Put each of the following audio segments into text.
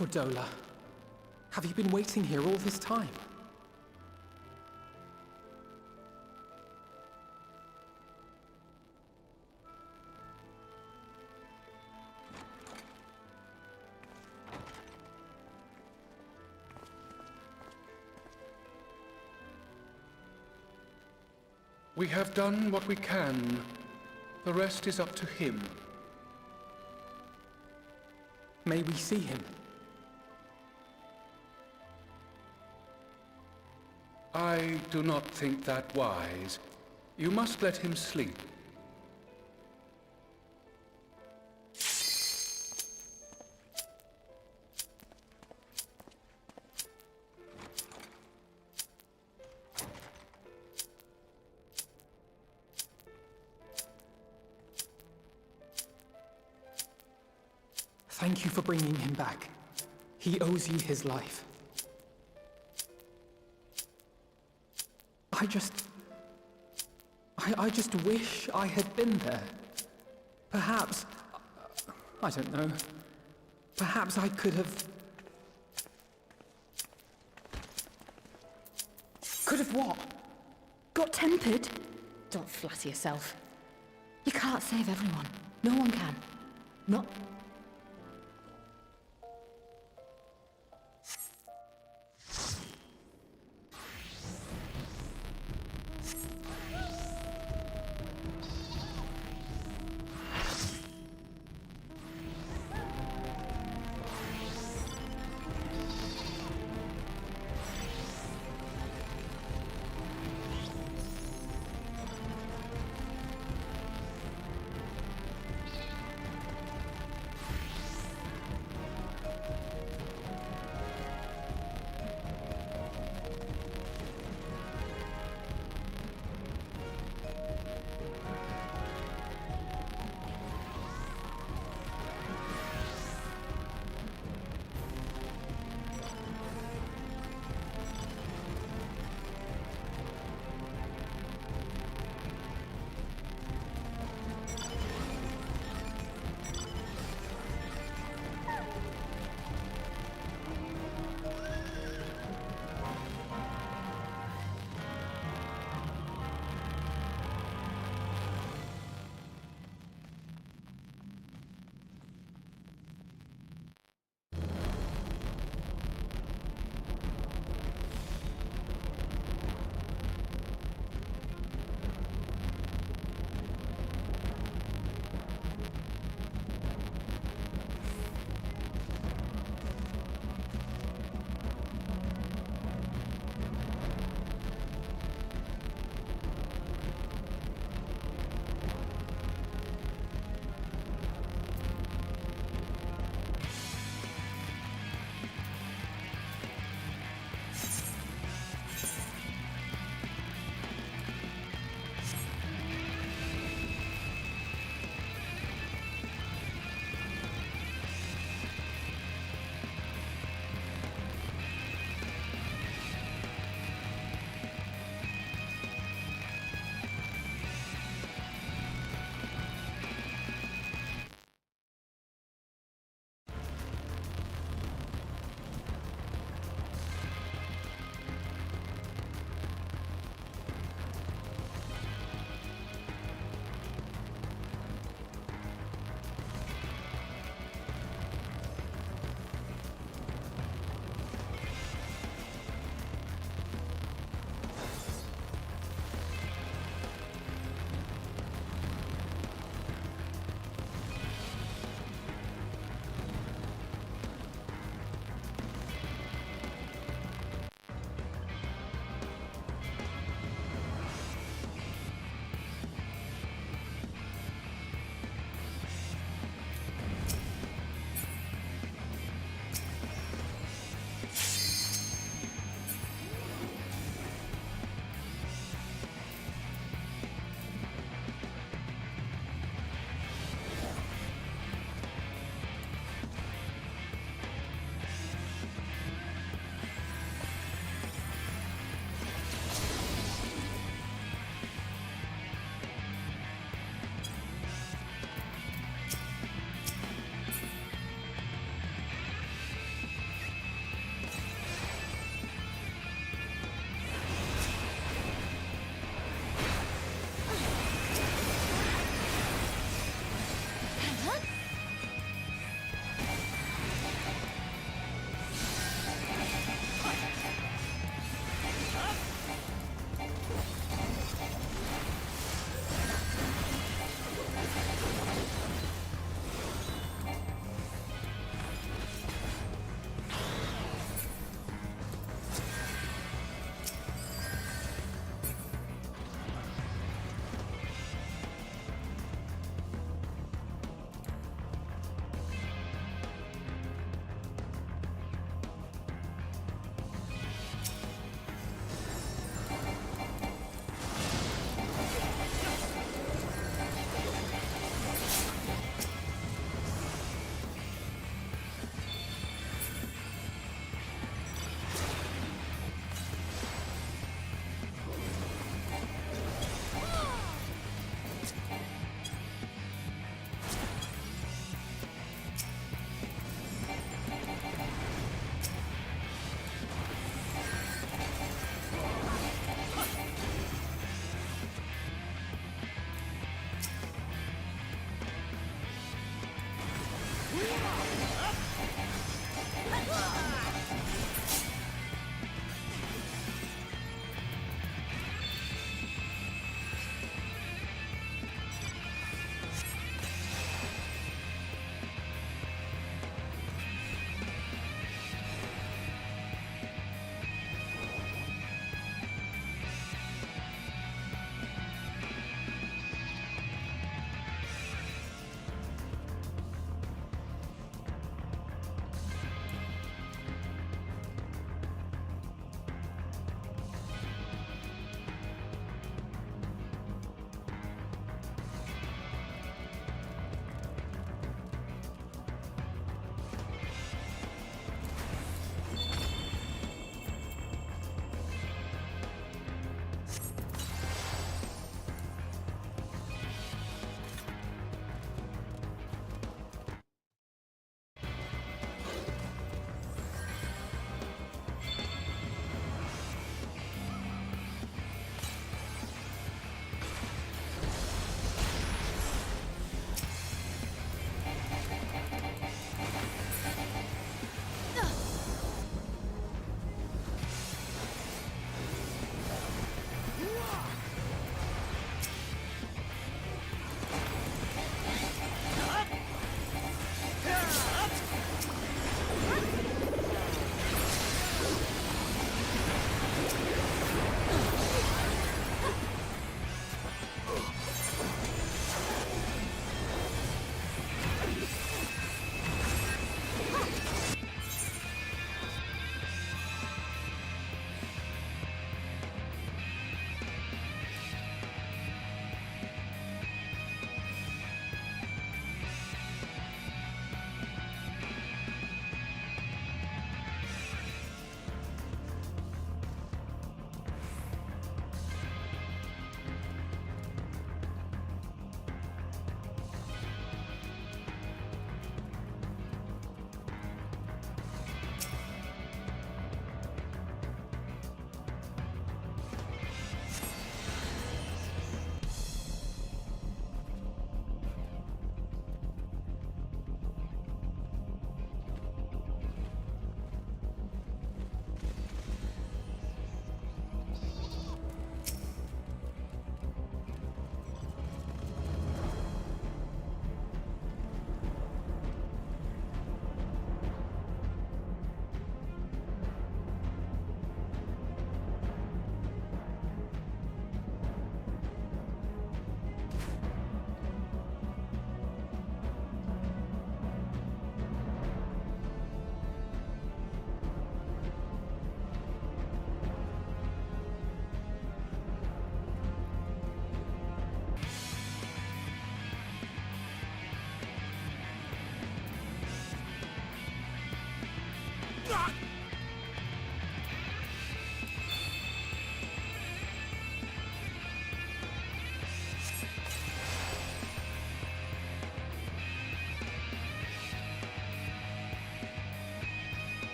Fordola, have you been waiting here all this time? We have done what we can. The rest is up to him. May we see him? I do not think that wise. You must let him sleep. Thank you for bringing him back. He owes you his life. I just wish I had been there. Perhaps, I don't know, perhaps I could have... Could have what? Got tempered? Don't flatter yourself. You can't save everyone. No one can. Not...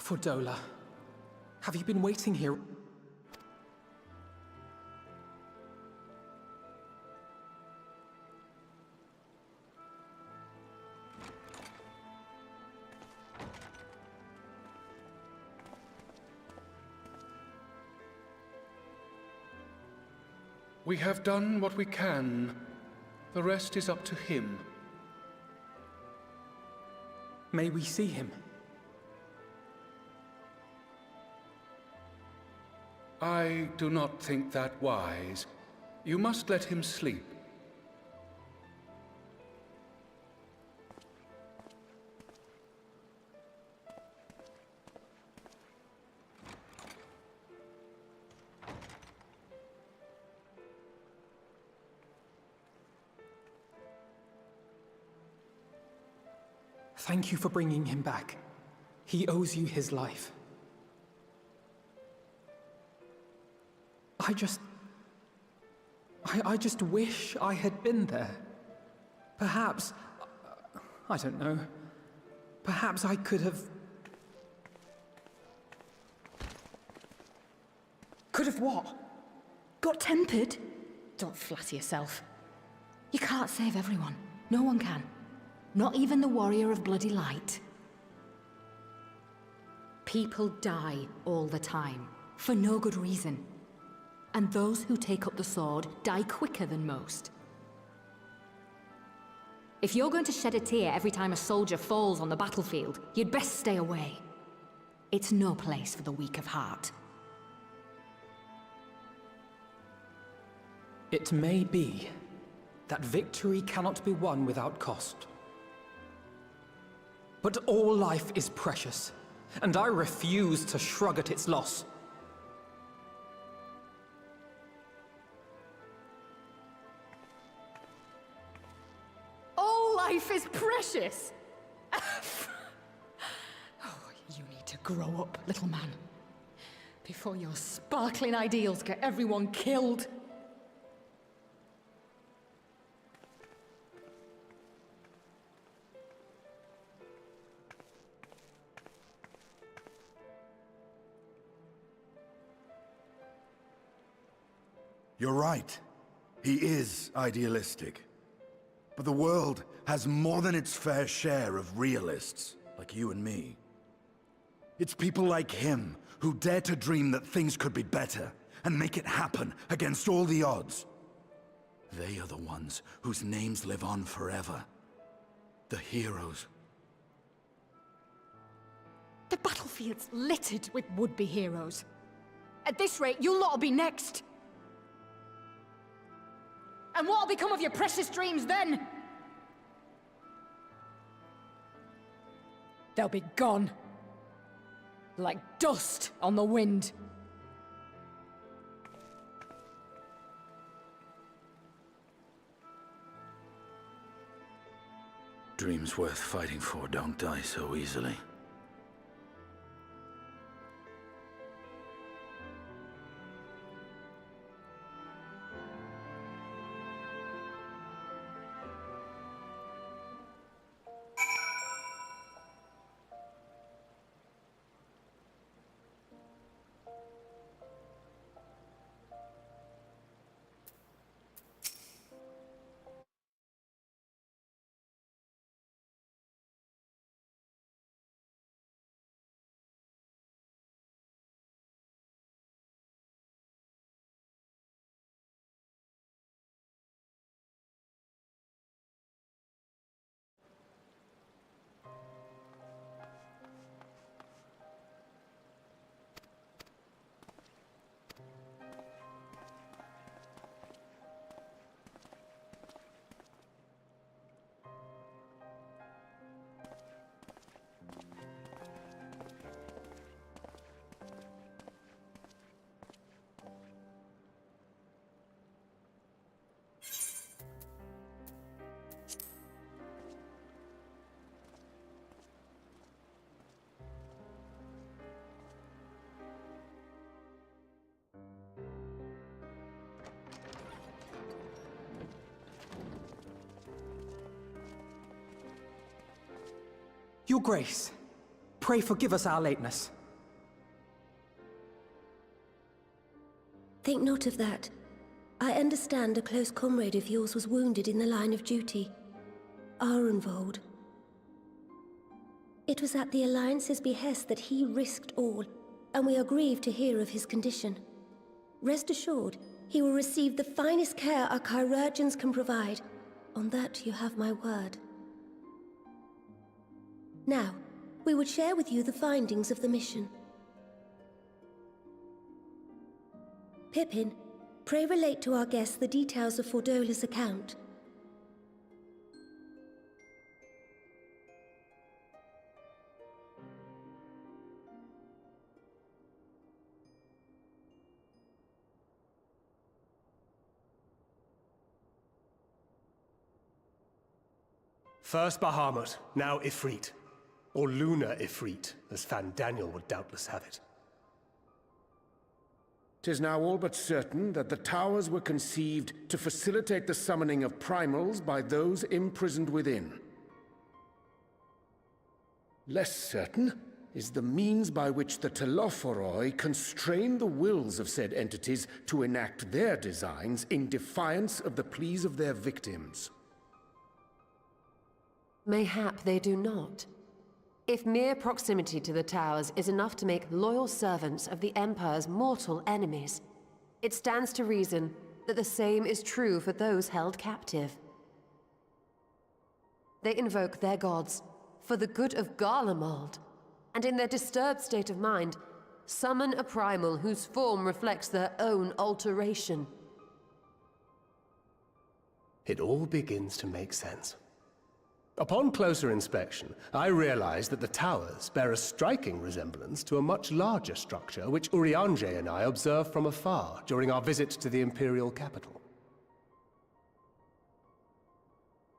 For Dola. Have you been waiting here? We have done what we can. The rest is up to him. May we see him? I do not think that wise. You must let him sleep. Thank you for bringing him back. He owes you his life. I just wish I had been there. Perhaps, I don't know, perhaps I could have... Could have what? Got tempered? Don't flatter yourself. You can't save everyone. No one can. Not even the warrior of bloody light. People die all the time, for no good reason. And those who take up the sword die quicker than most. If you're going to shed a tear every time a soldier falls on the battlefield, you'd best stay away. It's no place for the weak of heart. It may be that victory cannot be won without cost. But all life is precious, and I refuse to shrug at its loss. All life is precious! Oh, you need to grow up, little man. Before your sparkling ideals get everyone killed. You're right. He is idealistic. But the world has more than its fair share of realists, like you and me. It's people like him who dare to dream that things could be better and make it happen against all the odds. They are the ones whose names live on forever. The heroes. The battlefield's littered with would-be heroes. At this rate, you lot'll be next. And what'll become of your precious dreams then? They'll be gone. Like dust on the wind. Dreams worth fighting for don't die so easily. Your Grace, Pray forgive us our lateness. Think not of that. I understand a close comrade of yours was wounded in the line of duty. Arenvold. It was at the Alliance's behest that he risked all, and we are grieved to hear of his condition. Rest assured, he will receive the finest care our chirurgeons can provide. On that you have my word. Now, we would share with you the findings of the mission. Pippin, pray relate to our guests the details of Fordola's account. First Bahamut, now Ifrit. Or Lunar Ifrit, as Fan Daniel would doubtless have it. 'Tis now all but certain that the towers were conceived to facilitate the summoning of primals by those imprisoned within. Less certain is the means by which the Telophoroi constrain the wills of said entities to enact their designs in defiance of the pleas of their victims. Mayhap they do not. If mere proximity to the towers is enough to make loyal servants of the Empire's mortal enemies, it stands to reason that the same is true for those held captive. They invoke their gods for the good of Garlemald, and in their disturbed state of mind, summon a primal whose form reflects their own alteration. It all begins to make sense. Upon closer inspection, I realized that the towers bear a striking resemblance to a much larger structure which Urianger and I observed from afar during our visit to the Imperial capital.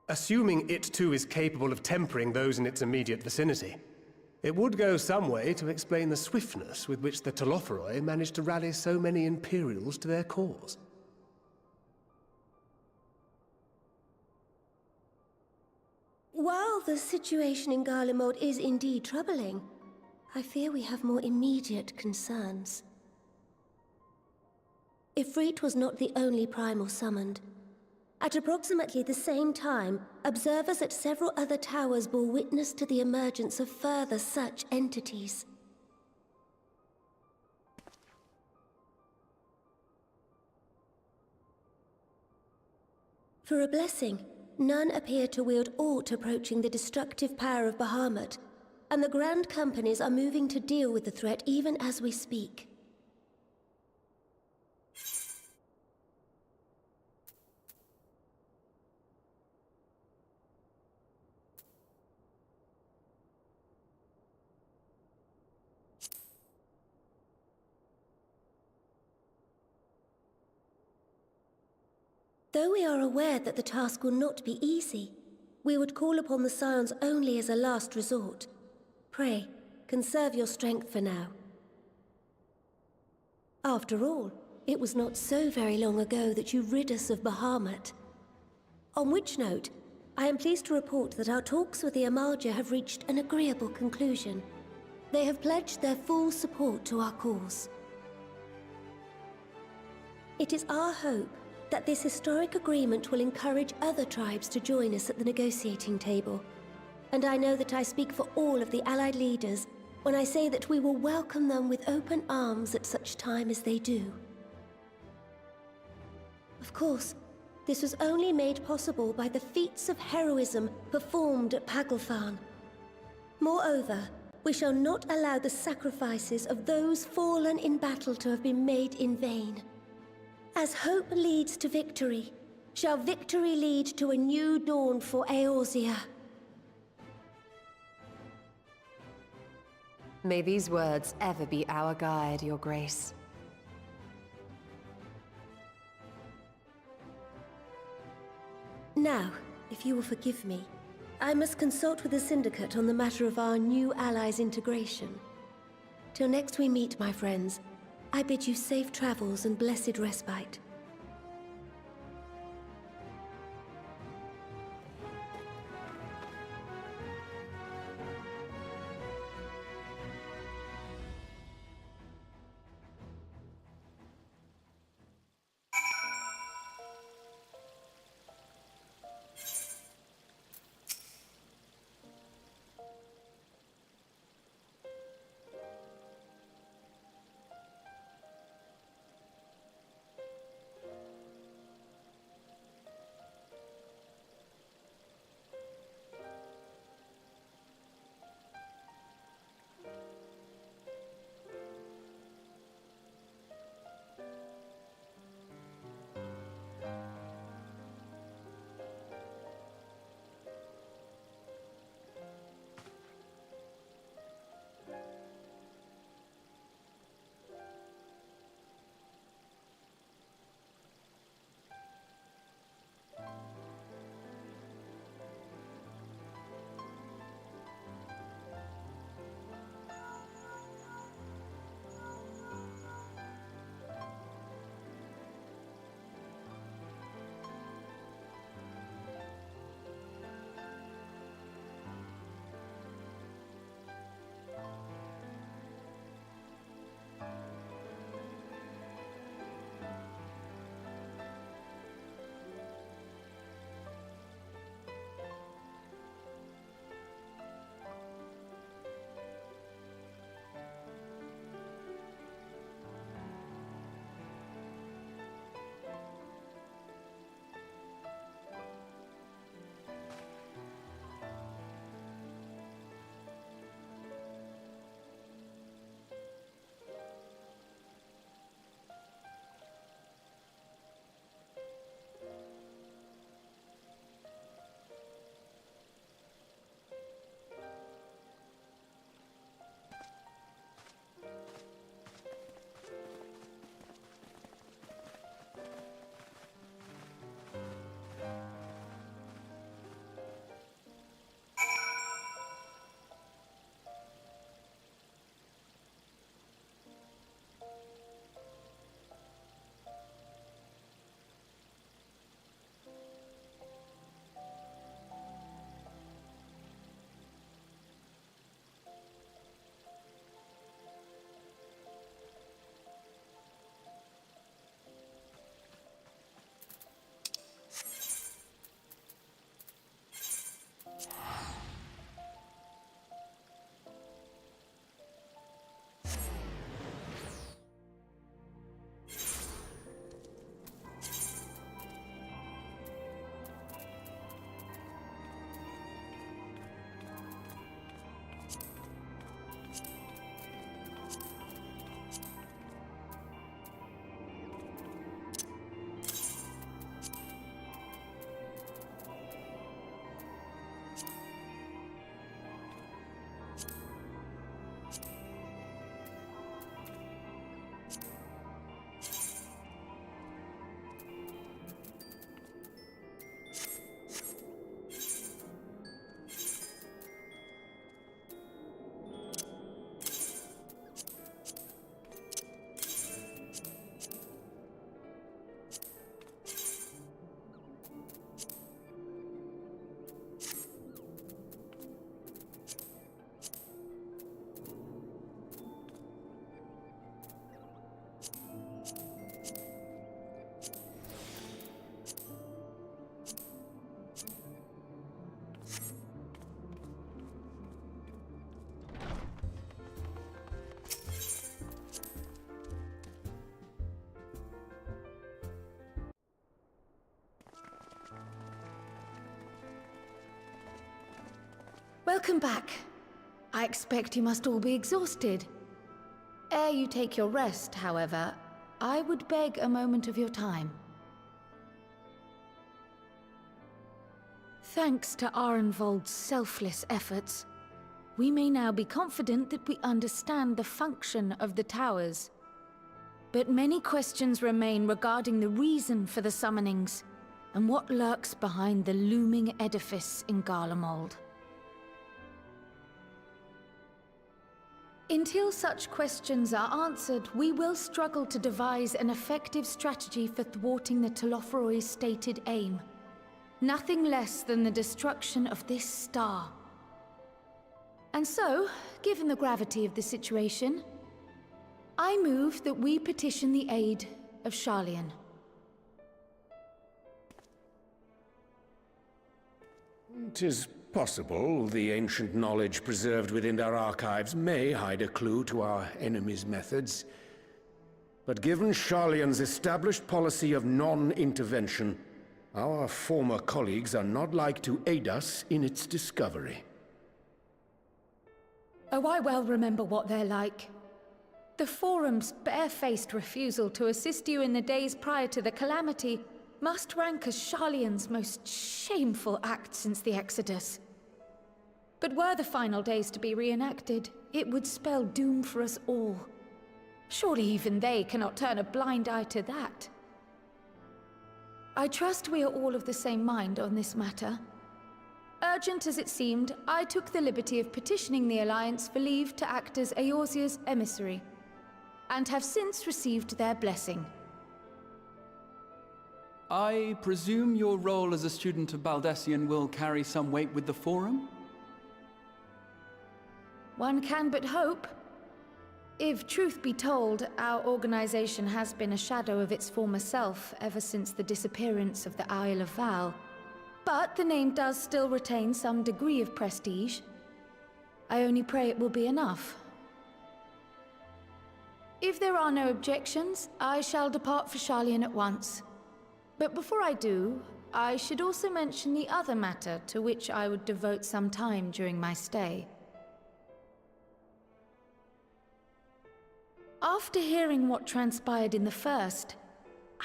Assuming it too is capable of tempering those in its immediate vicinity, it would go some way to explain the swiftness with which the Telophoroi managed to rally so many Imperials to their cause. While the situation in Garlemald is indeed troubling, I fear we have more immediate concerns. Ifrit was not the only primal summoned. At approximately the same time, observers at several other towers bore witness to the emergence of further such entities. For a blessing, none appear to wield aught approaching the destructive power of Bahamut, and the Grand Companies are moving to deal with the threat even as we speak. Though we are aware that the task will not be easy, we would call upon the Scions only as a last resort. Pray, conserve your strength for now. After all, it was not so very long ago that you rid us of Bahamut. On which note, I am pleased to report that our talks with the Amalja have reached an agreeable conclusion. They have pledged their full support to our cause. It is our hope that this historic agreement will encourage other tribes to join us at the negotiating table. And I know that I speak for all of the Allied leaders when I say that we will welcome them with open arms at such time as they do. Of course, this was only made possible by the feats of heroism performed at Paglfan. Moreover, we shall not allow the sacrifices of those fallen in battle to have been made in vain. As hope leads to victory, shall victory lead to a new dawn for Eorzea. May these words ever be our guide, Your Grace. Now, if you will forgive me, I must consult with the Syndicate on the matter of our new allies' integration. Till next we meet, my friends, I bid you safe travels and blessed respite. Welcome back. I expect you must all be exhausted. Ere you take your rest, however, I would beg a moment of your time. Thanks to Arenvold's selfless efforts, we may now be confident that we understand the function of the towers. But many questions remain regarding the reason for the summonings, and what lurks behind the looming edifice in Garlemald. Until such questions are answered, we will struggle to devise an effective strategy for thwarting the Telophoroi's stated aim. Nothing less than the destruction of this star. And so, given the gravity of the situation, I move that we petition the aid of Sharlayan. "'Tis possible the ancient knowledge preserved within our archives may hide a clue to our enemy's methods. But given Sharlayan's established policy of non-intervention, our former colleagues are not like to aid us in its discovery." Oh, I well remember what they're like. The Forum's barefaced refusal to assist you in the days prior to the calamity must rank as Sharlayan's most shameful act since the Exodus. But were the final days to be reenacted, it would spell doom for us all. Surely even they cannot turn a blind eye to that. I trust we are all of the same mind on this matter. Urgent as it seemed, I took the liberty of petitioning the Alliance for leave to act as Eorzea's emissary, and have since received their blessing. I presume your role as a student of Baldessian will carry some weight with the Forum? One can but hope. If truth be told, our organization has been a shadow of its former self ever since the disappearance of the Isle of Val. But the name does still retain some degree of prestige. I only pray it will be enough. If there are no objections, I shall depart for Sharlayan at once. But before I do, I should also mention the other matter to which I would devote some time during my stay. After hearing what transpired in the first,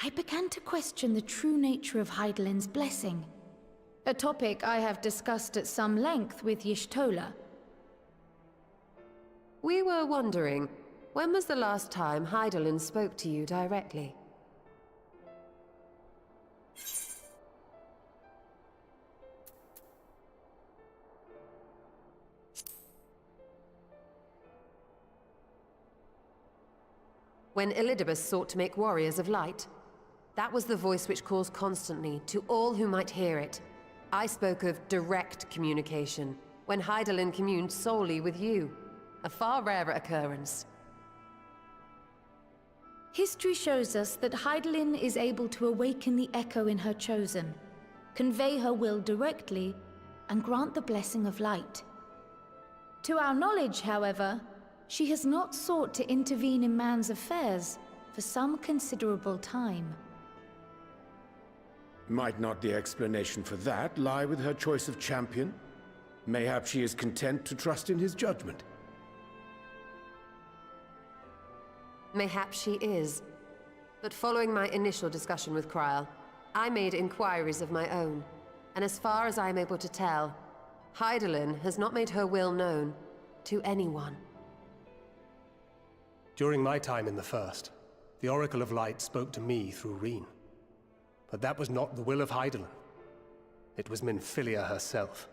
I began to question the true nature of Hydaelyn's blessing. A topic I have discussed at some length with Y'shtola. We were wondering, when was the last time Hydaelyn spoke to you directly? When Elidibus sought to make warriors of light. That was the voice which calls constantly, to all who might hear it. I spoke of direct communication, when Hydaelyn communed solely with you. A far rarer occurrence. History shows us that Hydaelyn is able to awaken the echo in her chosen, convey her will directly, and grant the blessing of light. To our knowledge, however, she has not sought to intervene in man's affairs for some considerable time. Might not the explanation for that lie with her choice of champion? Mayhap she is content to trust in his judgment. Mayhap she is. But following my initial discussion with Kryl, I made inquiries of my own. And as far as I am able to tell, Hydaelyn has not made her will known to anyone. During my time in the First, the Oracle of Light spoke to me through Reen. But that was not the will of Hydaelyn. It was Minfilia herself.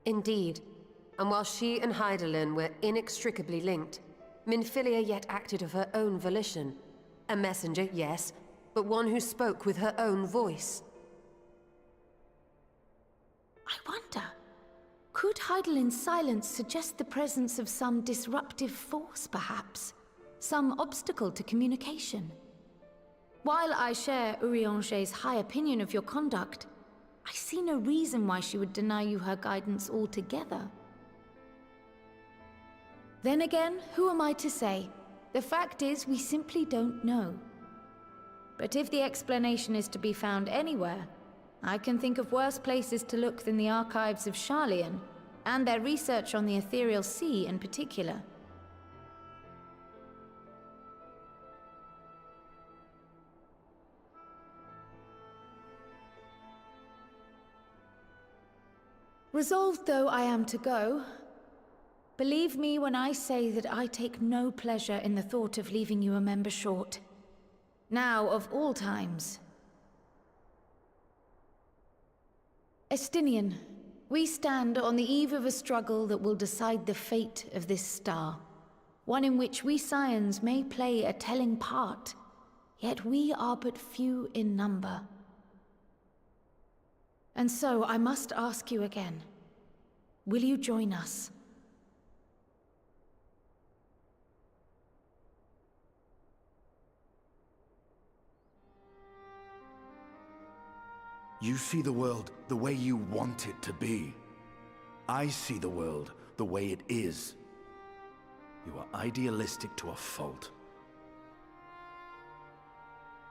Indeed. And while she and Hydaelyn were inextricably linked, Minfilia yet acted of her own volition. A messenger, yes, but one who spoke with her own voice. I wonder, could Hydaelyn's silence suggest the presence of some disruptive force, perhaps? Some obstacle to communication? While I share Urianger's high opinion of your conduct, I see no reason why she would deny you her guidance altogether. Then again, who am I to say? The fact is, we simply don't know. But if the explanation is to be found anywhere, I can think of worse places to look than the archives of Sharlayan, and their research on the Ethereal Sea in particular. Resolved though I am to go, believe me when I say that I take no pleasure in the thought of leaving you a member short. Now, of all times. Estinian, we stand on the eve of a struggle that will decide the fate of this star. One in which we Scions may play a telling part, yet we are but few in number. And so I must ask you again, will you join us? You see the world the way you want it to be. I see the world the way it is. You are idealistic to a fault.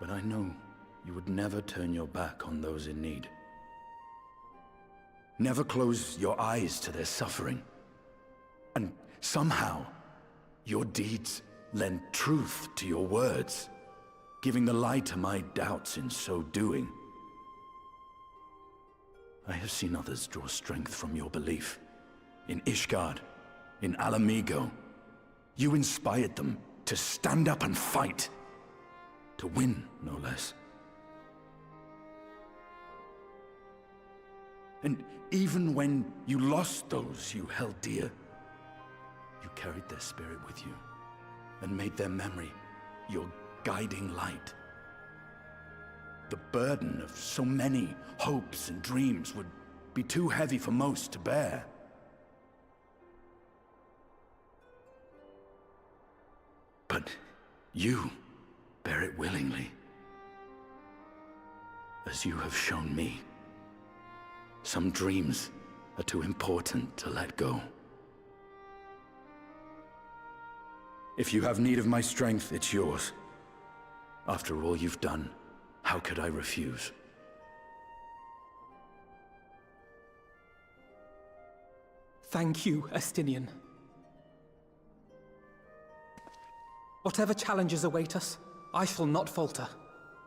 But I know you would never turn your back on those in need. Never close your eyes to their suffering. And somehow, your deeds lend truth to your words, giving the lie to my doubts in so doing. I have seen others draw strength from your belief. In Ishgard, in Alamigo, you inspired them to stand up and fight. To win, no less. And even when you lost those you held dear, you carried their spirit with you and made their memory your guiding light. The burden of so many hopes and dreams would be too heavy for most to bear. But you bear it willingly, as you have shown me. Some dreams are too important to let go. If you have need of my strength, it's yours. After all you've done, how could I refuse? Thank you, Estinian. Whatever challenges await us, I shall not falter.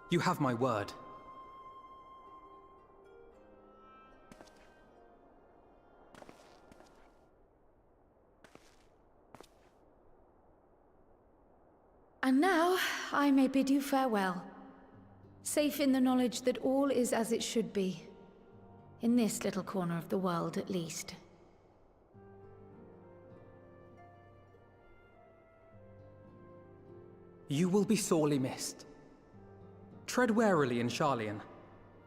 You have my word. And now, I may bid you farewell. Safe in the knowledge that all is as it should be. In this little corner of the world, at least. You will be sorely missed. Tread warily in Sharlayan,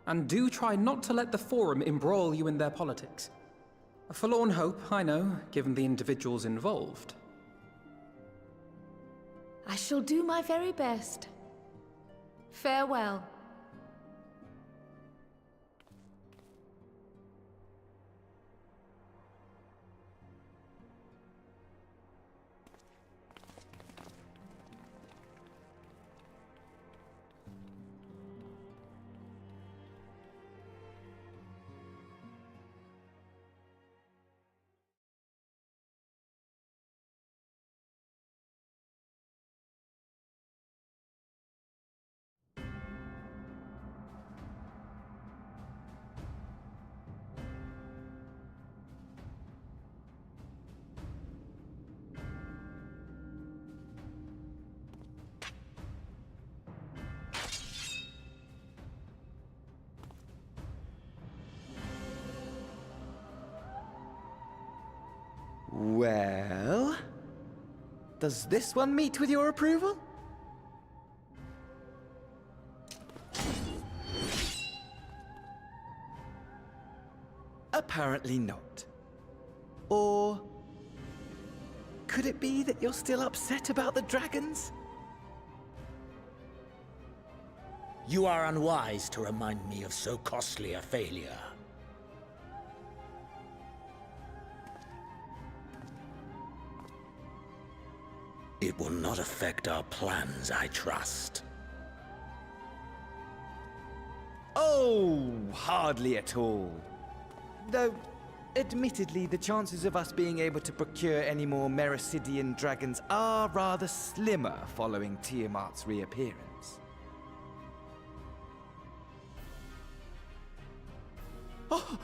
and do try not to let the Forum embroil you in their politics. A forlorn hope, I know, given the individuals involved. I shall do my very best. Farewell. Does this one meet with your approval? Apparently not. Or could it be that you're still upset about the dragons? You are unwise to remind me of so costly a failure. It will not affect our plans, I trust. Oh, hardly at all. Though, admittedly, the chances of us being able to procure any more Mericidian dragons are rather slimmer following Tiamat's reappearance. Oh,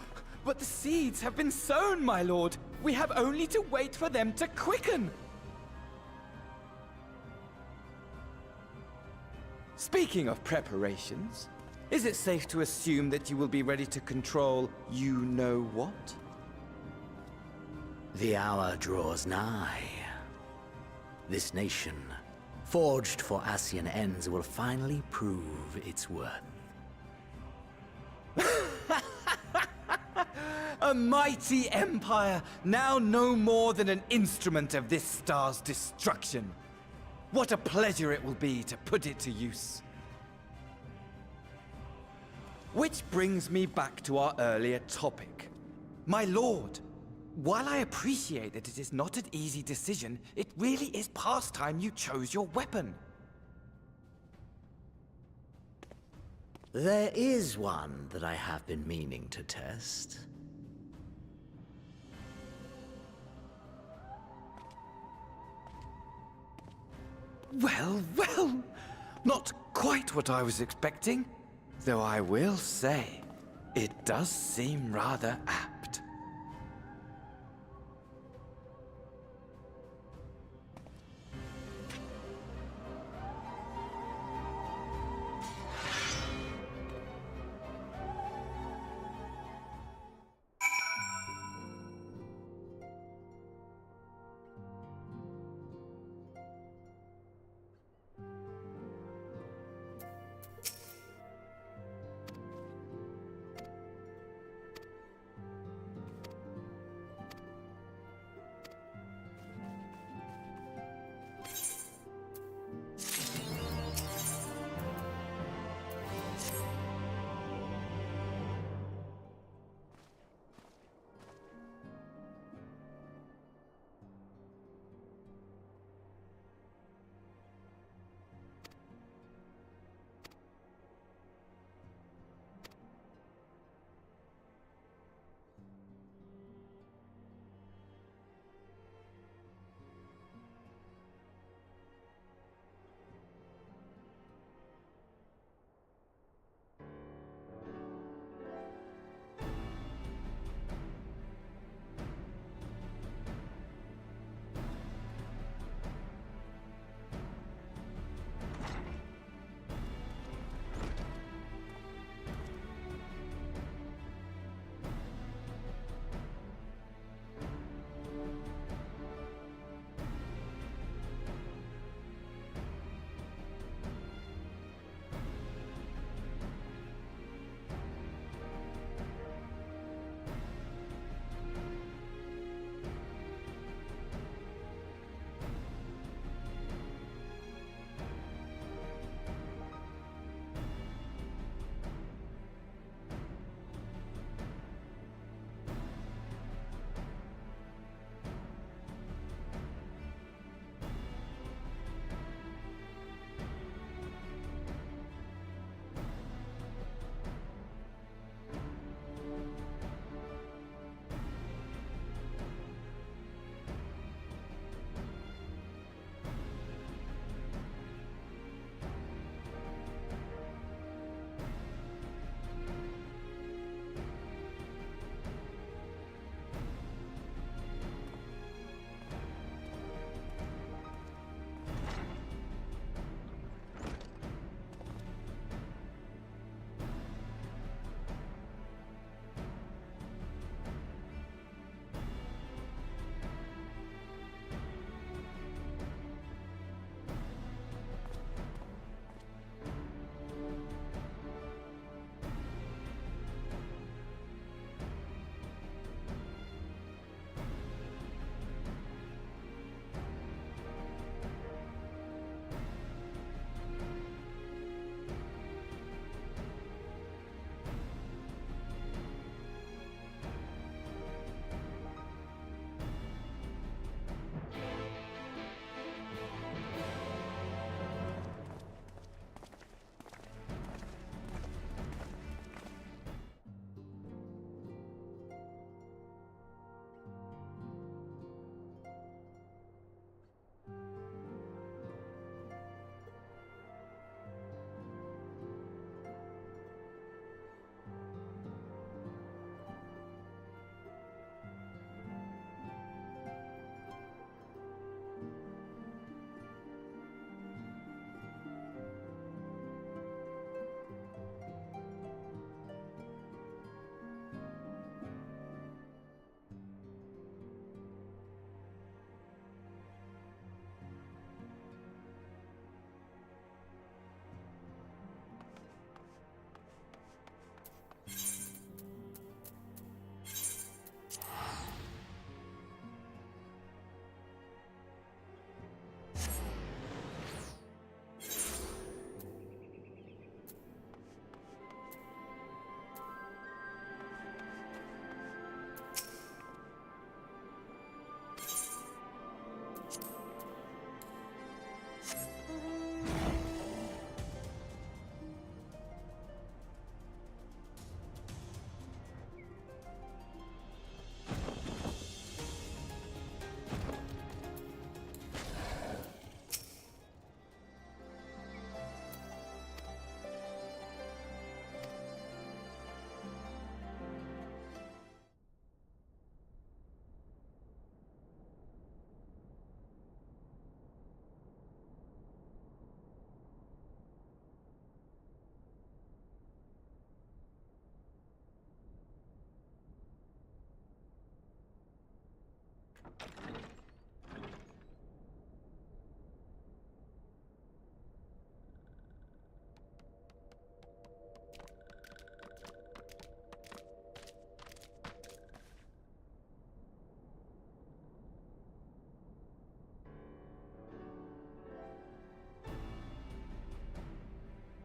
but the seeds have been sown, my lord! We have only to wait for them to quicken! Speaking of preparations, is it safe to assume that you will be ready to control you-know-what? The hour draws nigh. This nation, forged for Ascian ends, will finally prove its worth. A mighty empire, now no more than an instrument of this star's destruction. What a pleasure it will be to put it to use. Which brings me back to our earlier topic. My lord, while I appreciate that it is not an easy decision, it really is past time you chose your weapon. There is one that I have been meaning to test. Well, well, not quite what I was expecting. Though I will say, it does seem rather apt.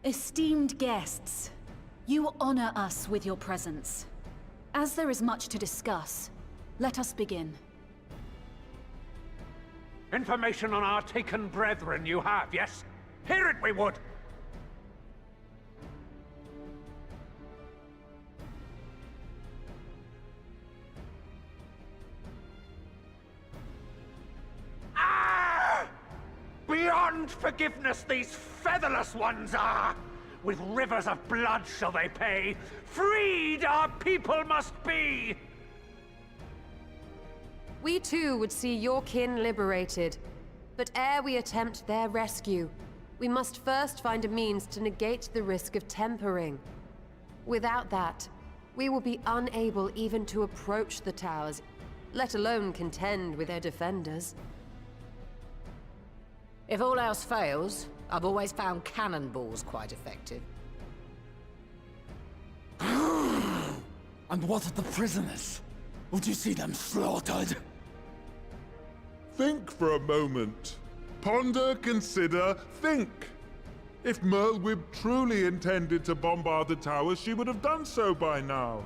Esteemed guests, you honor us with your presence. As there is much to discuss, let us begin. Information on our taken brethren you have, yes? Hear it we would! Beyond forgiveness these featherless ones are! With rivers of blood shall they pay! Freed our people must be! We too would see your kin liberated. But ere we attempt their rescue, we must first find a means to negate the risk of tempering. Without that, we will be unable even to approach the towers, let alone contend with their defenders. If all else fails, I've always found cannonballs quite effective. And what of the prisoners? Would you see them slaughtered? Think for a moment. Ponder, consider, think. If Merlwyb truly intended to bombard the towers, she would have done so by now.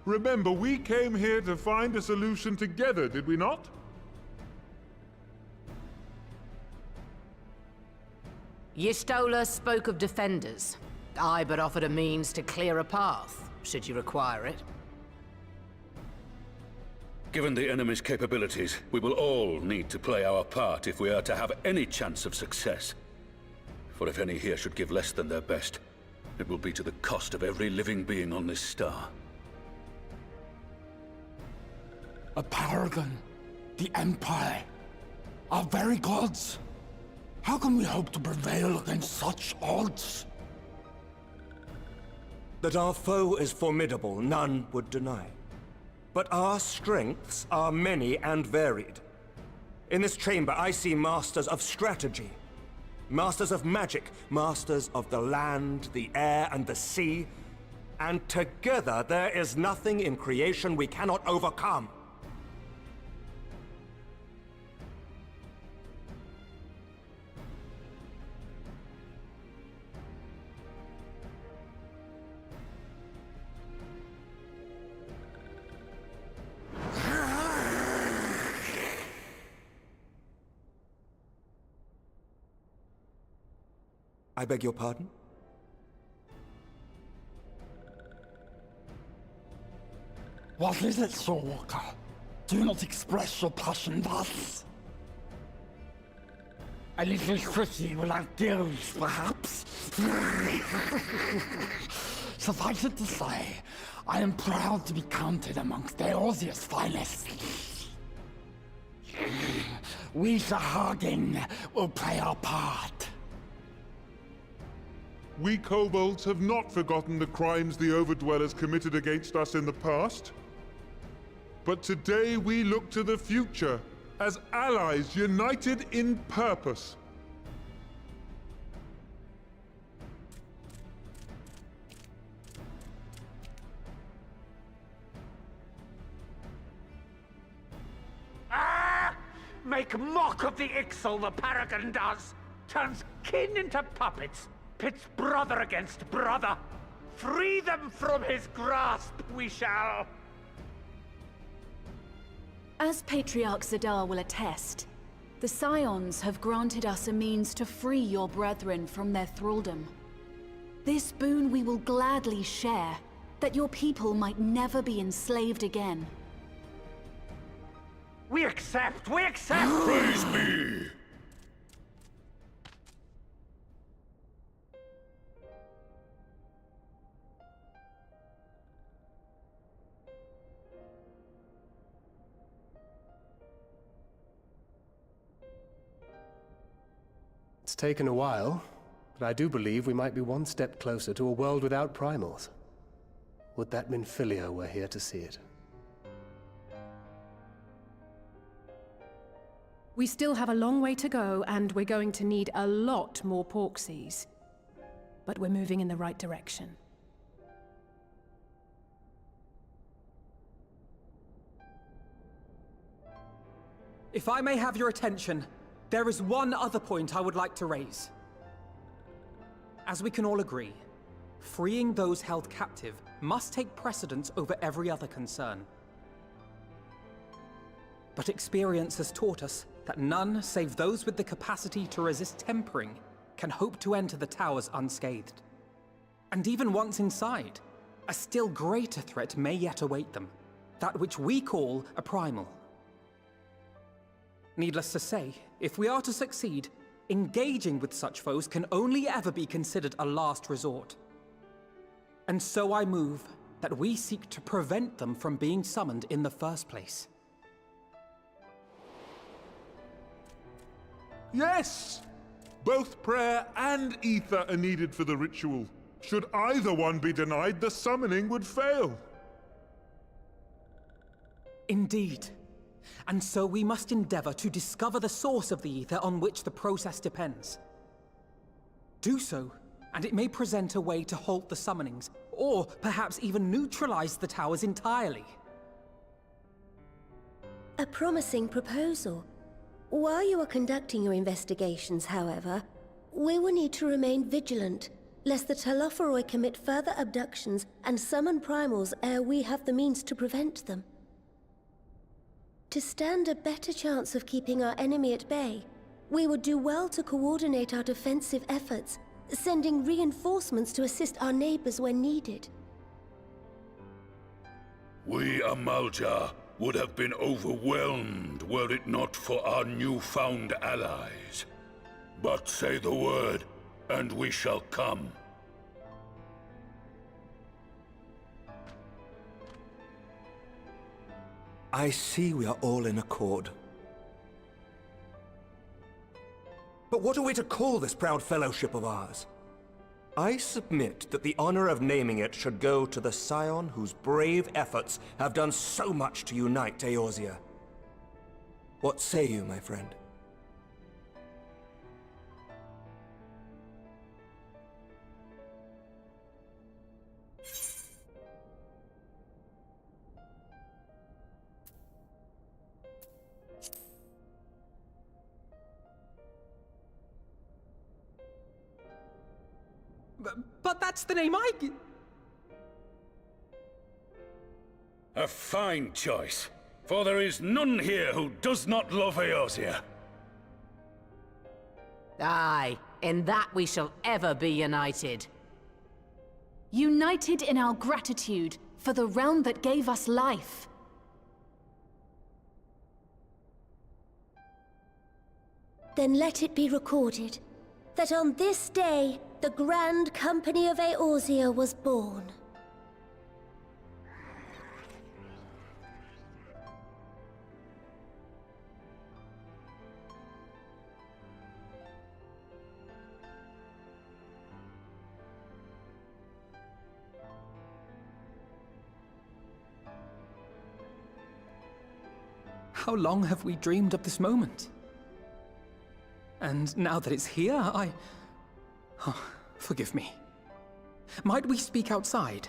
Remember, we came here to find a solution together, did we not? Y'Stola spoke of defenders. I but offered a means to clear a path, should you require it. Given the enemy's capabilities, we will all need to play our part if we are to have any chance of success. For if any here should give less than their best, it will be to the cost of every living being on this star. A paragon, the Empire, our very gods. How can we hope to prevail against such odds? That our foe is formidable, none would deny. But our strengths are many and varied. In this chamber, I see masters of strategy, masters of magic, masters of the land, the air, and the sea. And together, there is nothing in creation we cannot overcome. I beg your pardon? What is it, Soulwalker? Do not express your passion thus. A little tricky without gills, perhaps? Suffice it to say, I am proud to be counted amongst Eorzea's finest. We Sahagin will play our part. We kobolds have not forgotten the crimes the Overdwellers committed against us in the past. But today we look to the future, as allies united in purpose. Make mock of the Ixal, the Paragon does! Turns kin into puppets! Pits brother against brother! Free them from his grasp, we shall! As Patriarch Zadar will attest, the Scions have granted us a means to free your brethren from their thraldom. This boon we will gladly share, that your people might never be enslaved again. We accept! We accept! Praise me! It's taken a while, but I do believe we might be one step closer to a world without primals. Would that Minfilia were here to see it. We still have a long way to go, and we're going to need a lot more Porksies. But we're moving in the right direction. If I may have your attention, there is one other point I would like to raise. As we can all agree, freeing those held captive must take precedence over every other concern. But experience has taught us that none save those with the capacity to resist tempering can hope to enter the towers unscathed. And even once inside, a still greater threat may yet await them, that which we call a primal. Needless to say, if we are to succeed, engaging with such foes can only ever be considered a last resort. And so I move that we seek to prevent them from being summoned in the first place. Yes! Both prayer and ether are needed for the ritual. Should either one be denied, the summoning would fail. Indeed. And so we must endeavor to discover the source of the ether on which the process depends. Do so, and it may present a way to halt the summonings, or perhaps even neutralize the towers entirely. A promising proposal. While you are conducting your investigations, however, we will need to remain vigilant, lest the Telophoroi commit further abductions and summon primals ere we have the means to prevent them. To stand a better chance of keeping our enemy at bay, we would do well to coordinate our defensive efforts, sending reinforcements to assist our neighbors when needed. We Amalja would have been overwhelmed were it not for our newfound allies. But say the word, and we shall come. I see we are all in accord. But what are we to call this proud fellowship of ours? I submit that the honor of naming it should go to the scion whose brave efforts have done so much to unite Eorzea. What say you, my friend? But that's the name I... A fine choice, for there is none here who does not love Eorzea. Aye, in that we shall ever be united. United in our gratitude for the realm that gave us life. Then let it be recorded that on this day, the Grand Company of Eorzea was born. How long have we dreamed of this moment? And now that it's here, Oh, forgive me. Might we speak outside?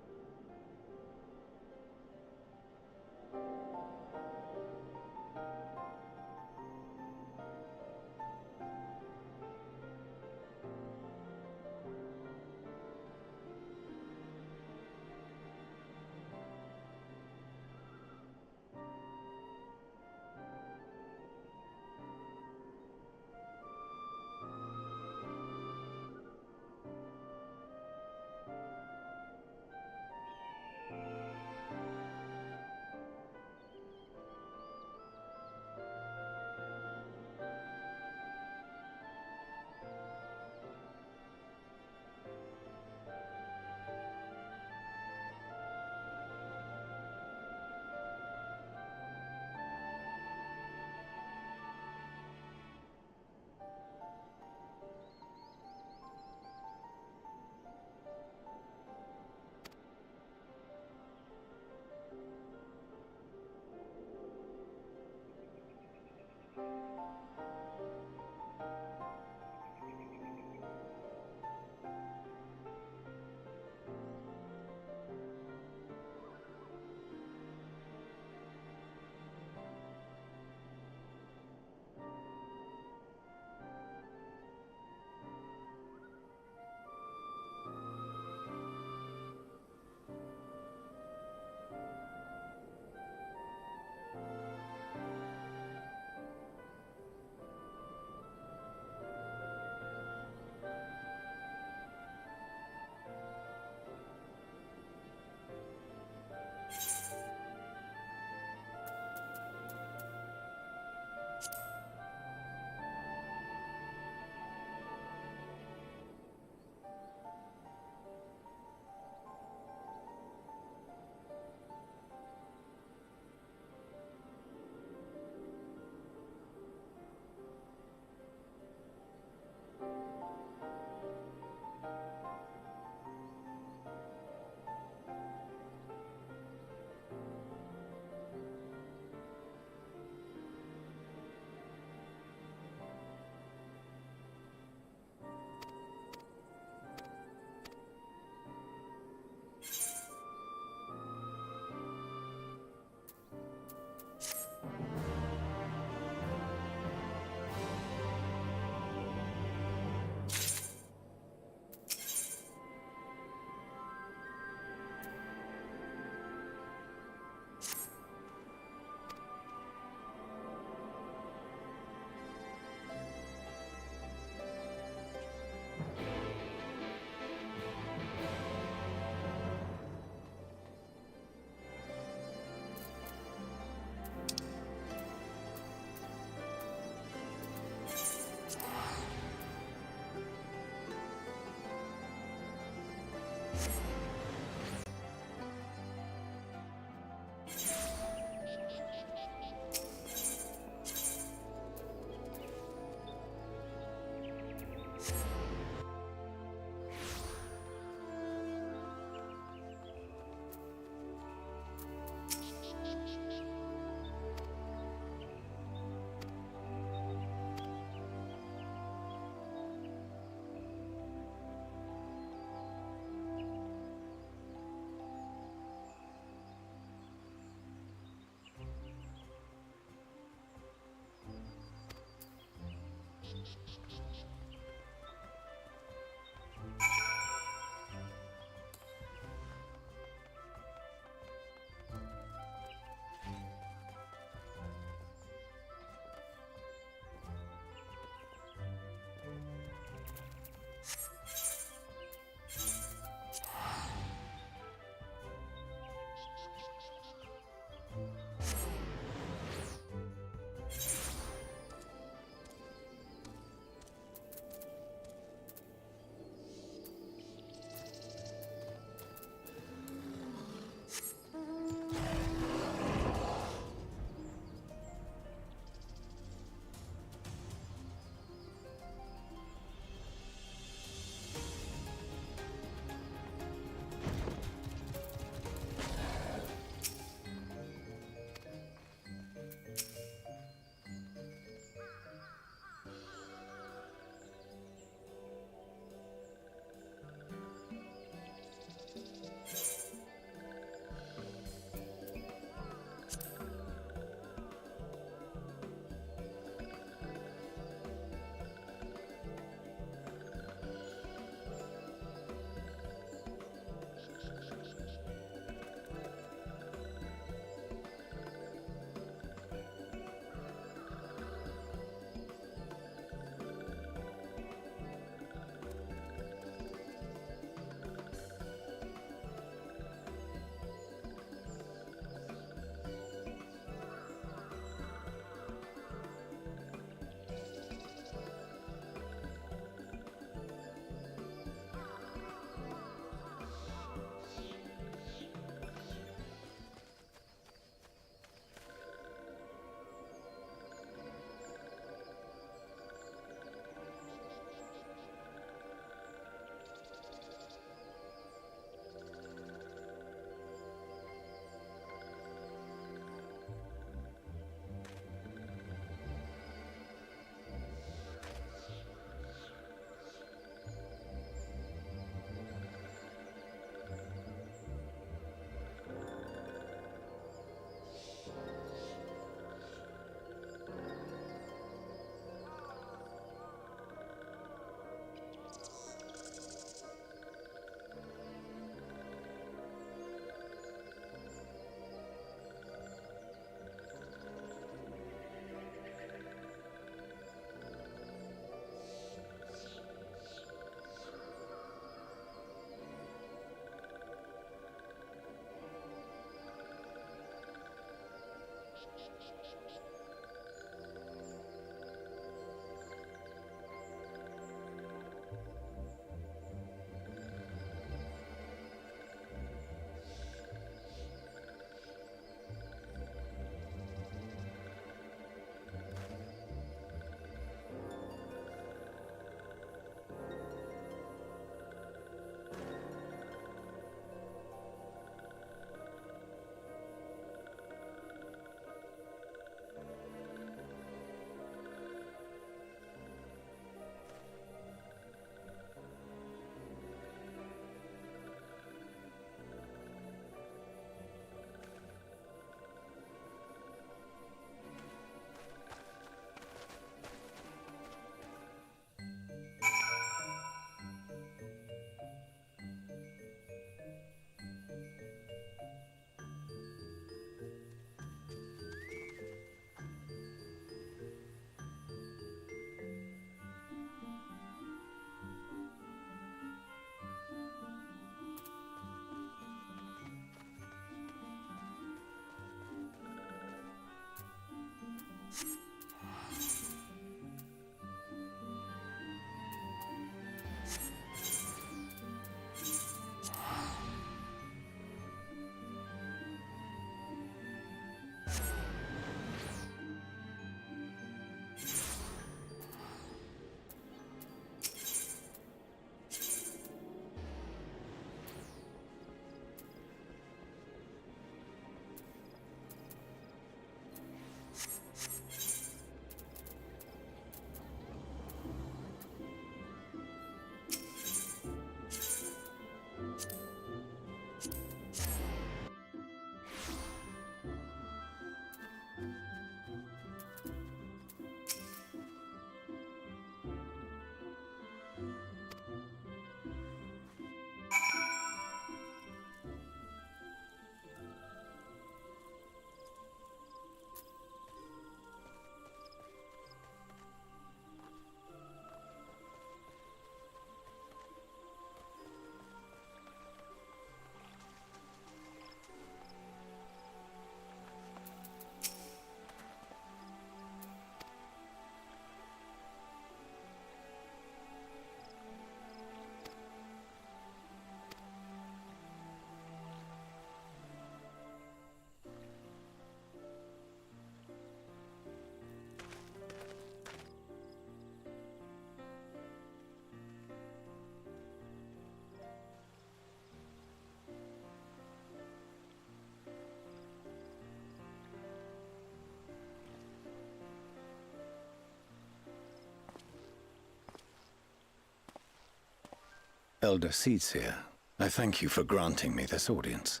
Elder Seedseer, I thank you for granting me this audience.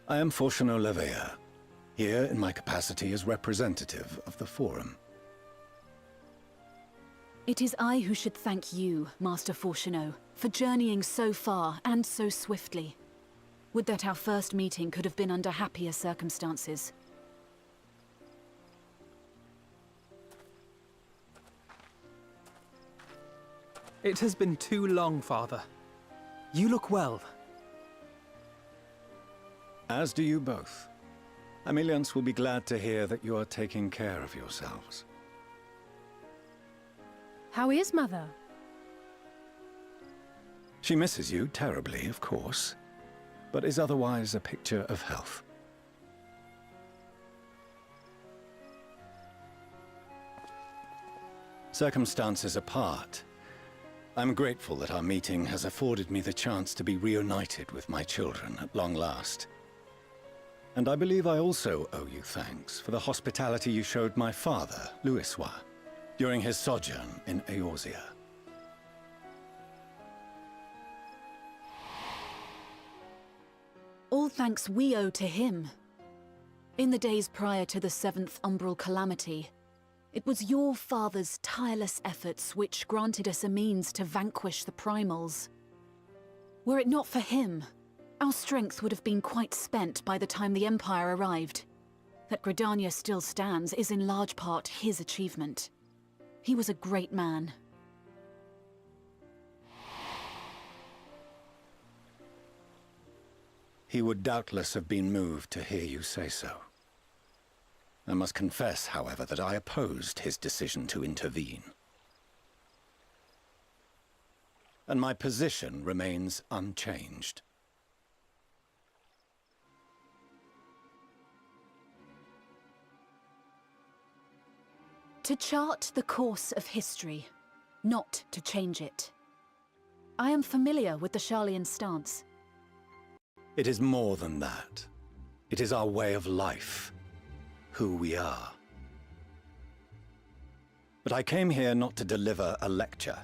I am Fortuno Levea, here in my capacity as representative of the Forum. It is I who should thank you, Master Fortuno, for journeying so far and so swiftly. Would that our first meeting could have been under happier circumstances. It has been too long, Father. You look well. As do you both. Ameliance will be glad to hear that you are taking care of yourselves. How is Mother? She misses you terribly, of course, but is otherwise a picture of health. Circumstances apart, I'm grateful that our meeting has afforded me the chance to be reunited with my children at long last. And I believe I also owe you thanks for the hospitality you showed my father, Louisoix, during his sojourn in Eorzea. All thanks we owe to him. In the days prior to the 7th Umbral Calamity, it was your father's tireless efforts which granted us a means to vanquish the Primals. Were it not for him, our strength would have been quite spent by the time the Empire arrived. That Gridania still stands is in large part his achievement. He was a great man. He would doubtless have been moved to hear you say so. I must confess, however, that I opposed his decision to intervene. And my position remains unchanged. To chart the course of history, not to change it. I am familiar with the Sharlayan stance. It is more than that. It is our way of life. Who we are. But I came here not to deliver a lecture,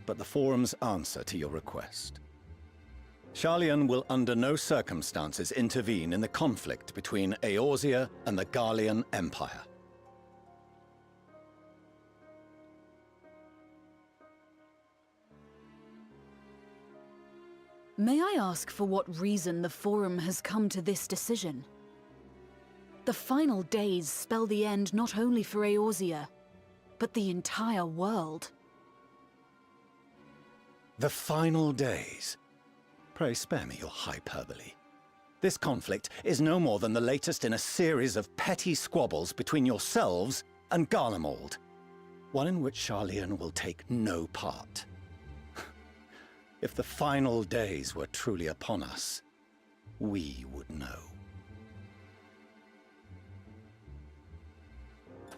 but the Forum's answer to your request. Sharlayan will under no circumstances intervene in the conflict between Eorzea and the Garlean Empire. May I ask for what reason the Forum has come to this decision? The final days spell the end not only for Eorzea, but the entire world. The final days? Pray spare me your hyperbole. This conflict is no more than the latest in a series of petty squabbles between yourselves and Garlemald, one in which Sharlayan will take no part. If the final days were truly upon us, we would know.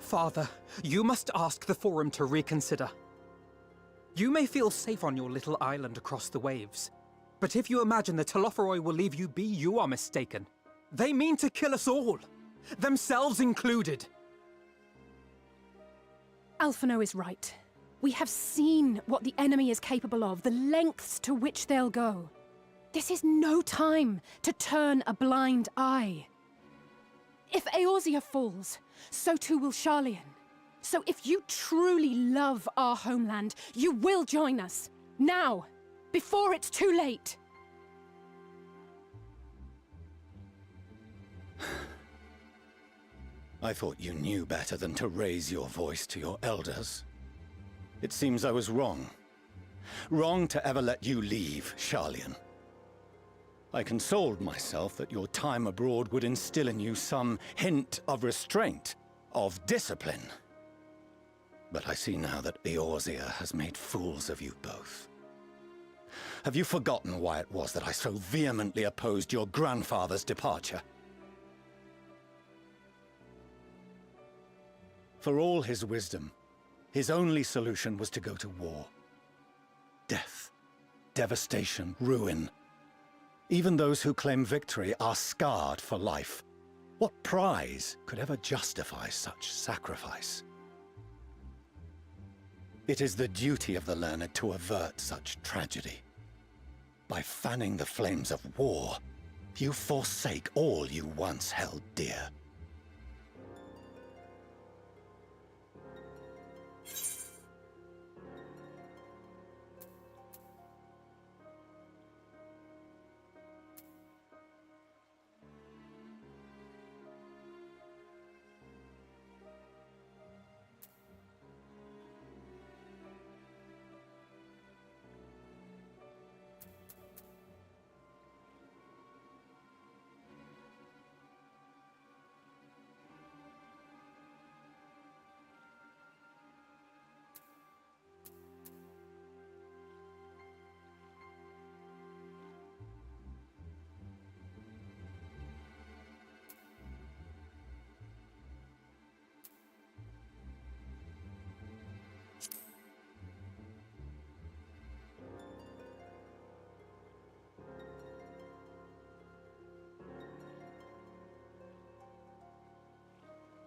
Father, you must ask the Forum to reconsider. You may feel safe on your little island across the waves, but if you imagine the Telophoroi will leave you be, you are mistaken. They mean to kill us all, themselves included. Alphino is right. We have seen what the enemy is capable of, the lengths to which they'll go. This is no time to turn a blind eye. If Eorzea falls, so too will Sharlayan. So if you truly love our homeland, you will join us. Now, before it's too late. I thought you knew better than to raise your voice to your elders. It seems I was wrong. Wrong to ever let you leave, Sharlayan. I consoled myself that your time abroad would instill in you some hint of restraint, of discipline. But I see now that Eorzea has made fools of you both. Have you forgotten why it was that I so vehemently opposed your grandfather's departure? For all his wisdom, his only solution was to go to war. Death, devastation, ruin. Even those who claim victory are scarred for life. What prize could ever justify such sacrifice? It is the duty of the learned to avert such tragedy. By fanning the flames of war, you forsake all you once held dear.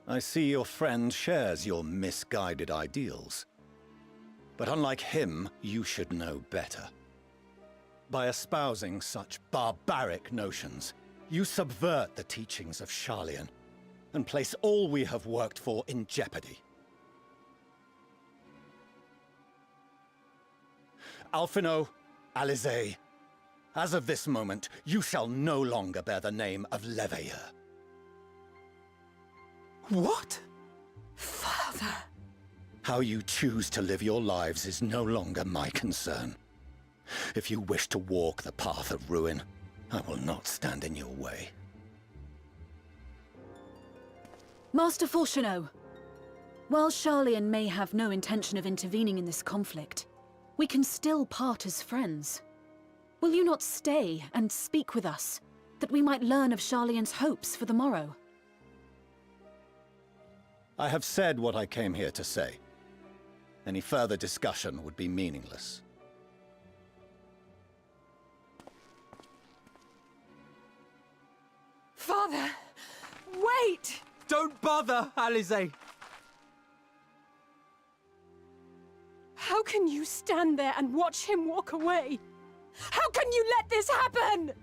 I see your friend shares your misguided ideals. But unlike him, you should know better. By espousing such barbaric notions, you subvert the teachings of Sharlayan and place all we have worked for in jeopardy. Alphino, Alizé, as of this moment, you shall no longer bear the name of Leveilleur. What? Father! How you choose to live your lives is no longer my concern. If you wish to walk the path of ruin, I will not stand in your way. Master Fourcheneau, while Sharlayan may have no intention of intervening in this conflict, we can still part as friends. Will you not stay and speak with us, that we might learn of Sharlayan's hopes for the morrow? I have said what I came here to say. Any further discussion would be meaningless. Father! Wait! Don't bother, Alizé! How can you stand there and watch him walk away? How can you let this happen?